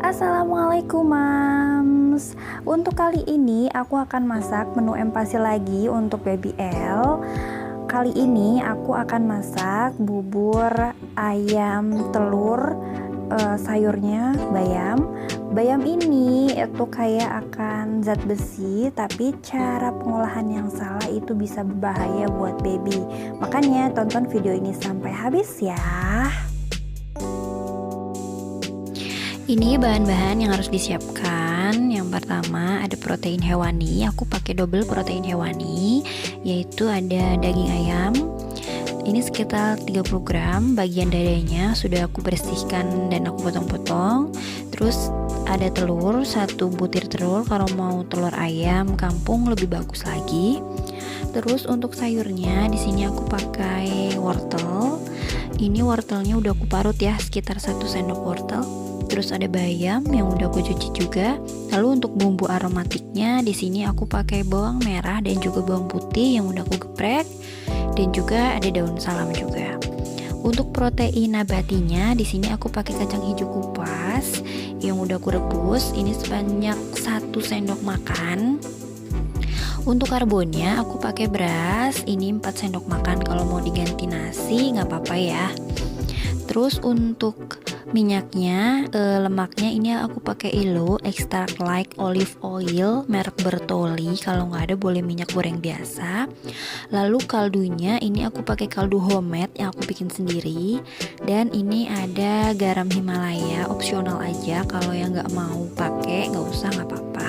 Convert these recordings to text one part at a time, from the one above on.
Assalamualaikum mams. Untuk kali ini aku akan masak menu empasi lagi untuk baby L. Kali ini aku akan masak bubur ayam telur, sayurnya bayam. Bayam ini itu kayak akan zat besi, tapi cara pengolahan yang salah itu bisa berbahaya buat baby. Makanya tonton video ini sampai habis ya. Ini bahan-bahan yang harus disiapkan. Yang pertama ada protein hewani. Aku pakai double protein hewani, yaitu ada daging ayam. Ini sekitar 30 gram. Bagian dadanya sudah aku bersihkan dan aku potong-potong. Terus ada telur, 1 butir telur. Kalau mau telur ayam kampung lebih bagus lagi. Terus untuk sayurnya di sini aku pakai wortel. Ini wortelnya udah aku parut ya, sekitar 1 sendok wortel. Terus ada bayam yang udah aku cuci juga. Lalu untuk bumbu aromatiknya di sini aku pakai bawang merah dan juga bawang putih yang udah aku geprek, dan juga ada daun salam juga. Untuk protein nabatinya di sini aku pakai kacang hijau kupas yang udah aku rebus. Ini sebanyak 1 sendok makan. Untuk karbonnya aku pakai beras. Ini 4 sendok makan. Kalau mau diganti nasi nggak apa-apa ya. Terus untuk minyaknya, lemaknya ini aku pakai Elo extract like olive oil merek Bertolli. Kalau nggak ada boleh minyak goreng biasa. Lalu kaldunya ini aku pakai kaldu homemade yang aku bikin sendiri. Dan ini ada garam Himalaya, opsional aja. Kalau yang nggak mau pakai nggak usah, nggak apa-apa.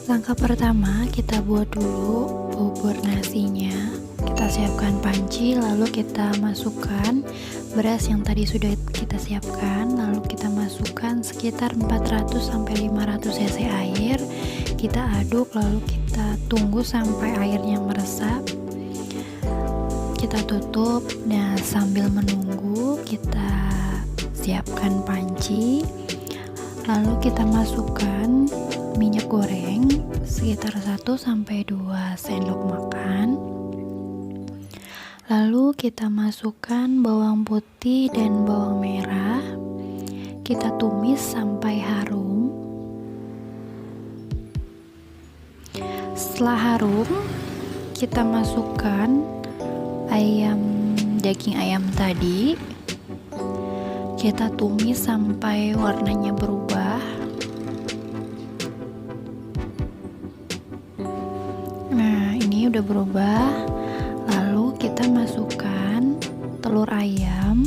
Langkah pertama, kita buat dulu bubur nasinya. Kita siapkan panci, lalu kita masukkan beras yang tadi sudah kita siapkan. Lalu kita masukkan sekitar 400-500 cc air. Kita aduk, lalu kita tunggu sampai airnya meresap. Kita tutup. Nah, sambil menunggu kita siapkan panci. Lalu kita masukkan minyak goreng sekitar 1-2 sendok makan. Lalu kita masukkan bawang putih dan bawang merah. Kita tumis sampai harum. Setelah harum, kita masukkan daging ayam tadi. Kita tumis sampai warnanya berubah. Nah, ini udah berubah. Lalu kita masukkan telur ayam.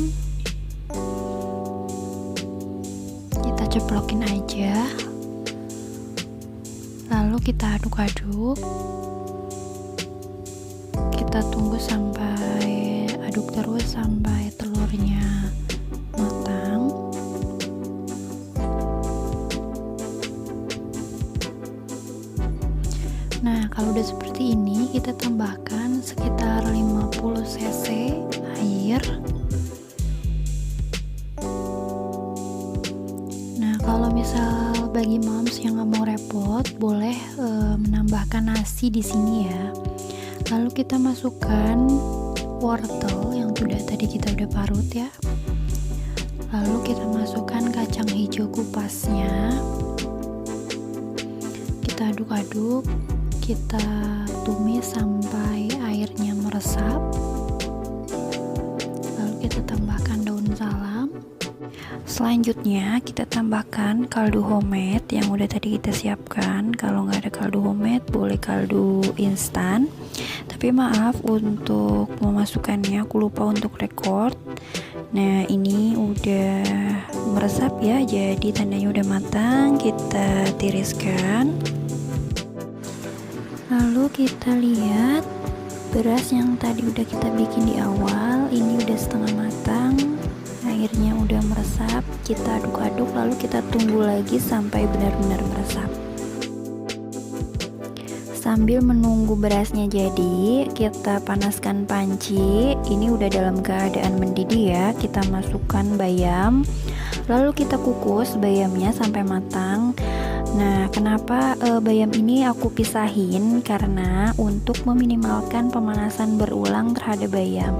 Kita ceplokin aja. Lalu kita aduk-aduk. Kita tunggu sampai aduk terus sampai telurnya matang. Nah, kalau udah seperti ini, kita tambahkan sekitar 50 cc air. Nah, kalau misal bagi moms yang nggak mau repot, boleh menambahkan nasi di sini ya. Lalu kita masukkan wortel yang sudah tadi kita udah parut ya. Lalu kita masukkan kacang hijau kupasnya. Kita aduk-aduk. Kita tumis sampai airnya meresap. Lalu kita tambahkan daun salam. Selanjutnya kita tambahkan kaldu homemade yang udah tadi kita siapkan. Kalau nggak ada kaldu homemade boleh kaldu instan. Tapi maaf, untuk memasukkannya aku lupa untuk record. Nah, ini udah meresap ya, jadi tandanya udah matang. Kita tiriskan. Lalu kita lihat beras yang tadi udah kita bikin di awal, ini udah setengah matang, airnya udah meresap. Kita aduk-aduk, lalu kita tunggu lagi sampai benar-benar meresap. Sambil menunggu berasnya jadi, kita panaskan panci. Ini udah dalam keadaan mendidih ya. Kita masukkan bayam, lalu kita kukus bayamnya sampai matang. Nah, kenapa bayam ini aku pisahin? Karena untuk meminimalkan pemanasan berulang terhadap bayam.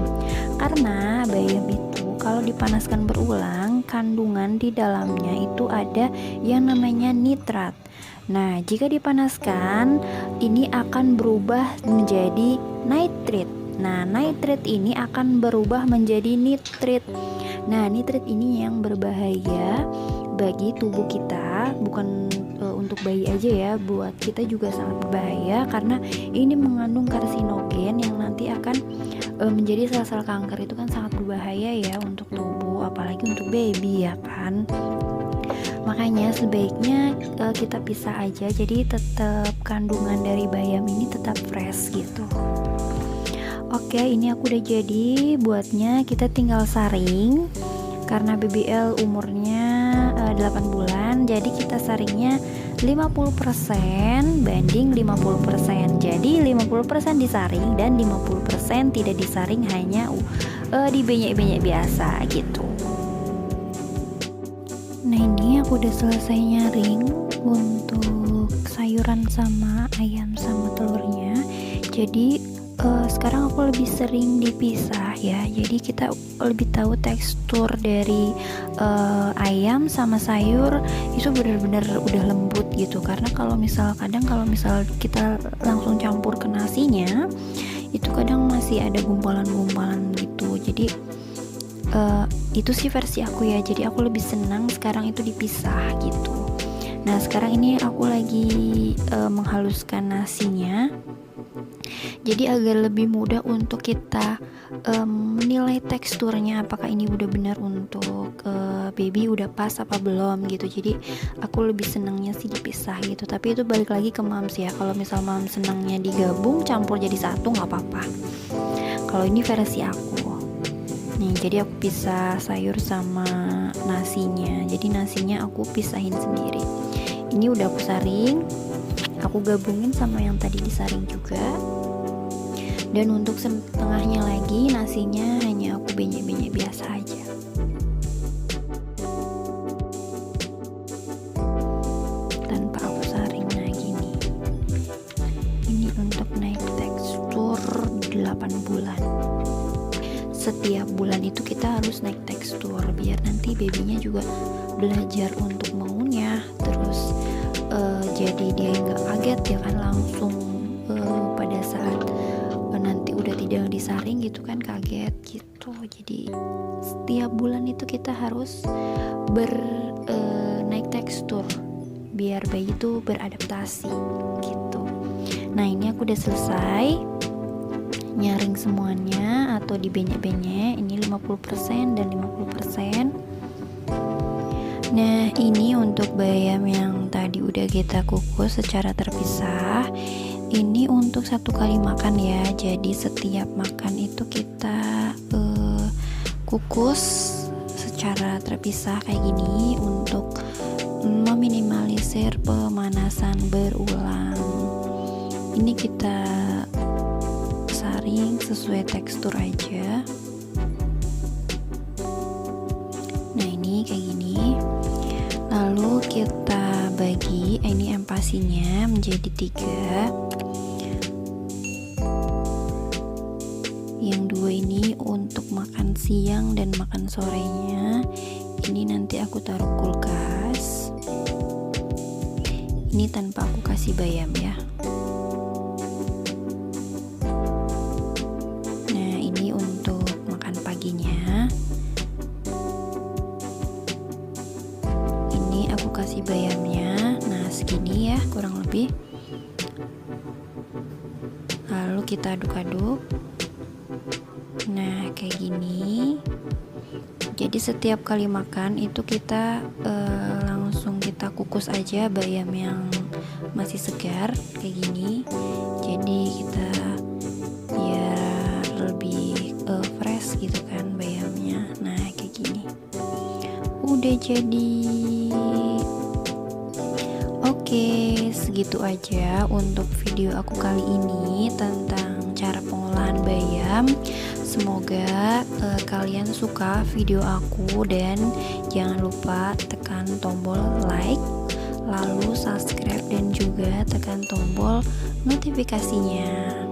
Karena bayam itu kalau dipanaskan berulang, kandungan di dalamnya itu ada yang namanya nitrat. Nah, jika dipanaskan, ini akan berubah menjadi nitrit. Nah, nitrit ini akan berubah menjadi nitrit. Nah, nitrit ini yang berbahaya bagi tubuh kita, bukan untuk bayi aja ya, buat kita juga sangat berbahaya karena ini mengandung karsinogen yang nanti akan menjadi sel-sel kanker. Itu kan sangat berbahaya ya untuk tubuh, apalagi untuk baby ya kan. Makanya sebaiknya kita pisah aja, jadi tetap kandungan dari bayam ini tetap fresh gitu. Oke, ini aku udah jadi buatnya. Kita tinggal saring. Karena BBL umurnya 8 bulan, jadi kita saringnya 50% banding 50%. Jadi 50% disaring dan 50% tidak disaring, hanya dibenyek-benyek biasa gitu. Nah, ini aku udah selesai nyaring untuk sayuran sama ayam sama telurnya. Jadi sekarang aku lebih sering dipisah ya, jadi kita lebih tahu tekstur dari ayam sama sayur itu benar-benar udah lembut gitu. Karena kalau misal kita langsung campur ke nasinya, itu kadang masih ada gumpalan-gumpalan gitu. Jadi itu sih versi aku ya, jadi aku lebih senang sekarang itu dipisah gitu. Nah, sekarang ini aku lagi menghaluskan nasinya, jadi agar lebih mudah untuk kita menilai teksturnya, apakah ini udah benar untuk baby, udah pas apa belum gitu. Jadi aku lebih senangnya sih dipisah gitu, tapi itu balik lagi ke moms ya. Kalau misal moms senangnya digabung campur jadi satu nggak apa-apa. Kalau ini versi aku nih, jadi aku pisah sayur sama nasinya. Jadi nasinya aku pisahin sendiri. Ini udah aku saring, aku gabungin sama yang tadi disaring juga. Dan untuk setengahnya lagi nasinya hanya aku benyek-benyek biasa aja. Tanpa aku saring. Nah, gini. Ini untuk naik tekstur 8 bulan. Setiap bulan itu kita harus naik tekstur biar nanti babynya juga belajar untuk mengunyah, terus jadi dia nggak kaget ya kan langsung pada saat nanti udah tidak disaring gitu kan, kaget gitu. Jadi setiap bulan itu kita harus naik tekstur biar bayi itu beradaptasi gitu. Nah, ini aku udah selesai nyaring semuanya atau dibenyek-benyek. Ini 50% dan 50%. Nah, ini untuk bayam yang tadi udah kita kukus secara terpisah. Ini untuk 1 kali makan ya. Jadi setiap makan itu kita kukus secara terpisah kayak gini untuk meminimalisir pemanasan berulang. Ini kita saring sesuai tekstur aja. Nah, ini kayak gini. Lalu kita bagi ini empasinya menjadi 3. Yang 2 ini untuk makan siang dan makan sorenya. Ini nanti aku taruh kulkas. Ini tanpa aku kasih bayam ya. Nah, ini untuk makan paginya. Ini aku kasih bayamnya. Nah, segini ya kurang lebih. Lalu kita aduk-aduk. Nah, kayak gini. Jadi setiap kali makan itu kita langsung kita kukus aja bayam yang masih segar kayak gini. Jadi kita biar lebih fresh gitu kan bayamnya. Nah, kayak gini. Udah jadi. Oke, segitu aja untuk video aku kali ini tentang cara pengolahan bayam. Semoga kalian suka video aku dan jangan lupa tekan tombol like, lalu subscribe dan juga tekan tombol notifikasinya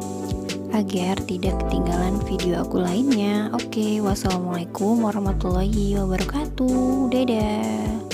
agar tidak ketinggalan video aku lainnya. Oke, wassalamualaikum warahmatullahi wabarakatuh. Dadah.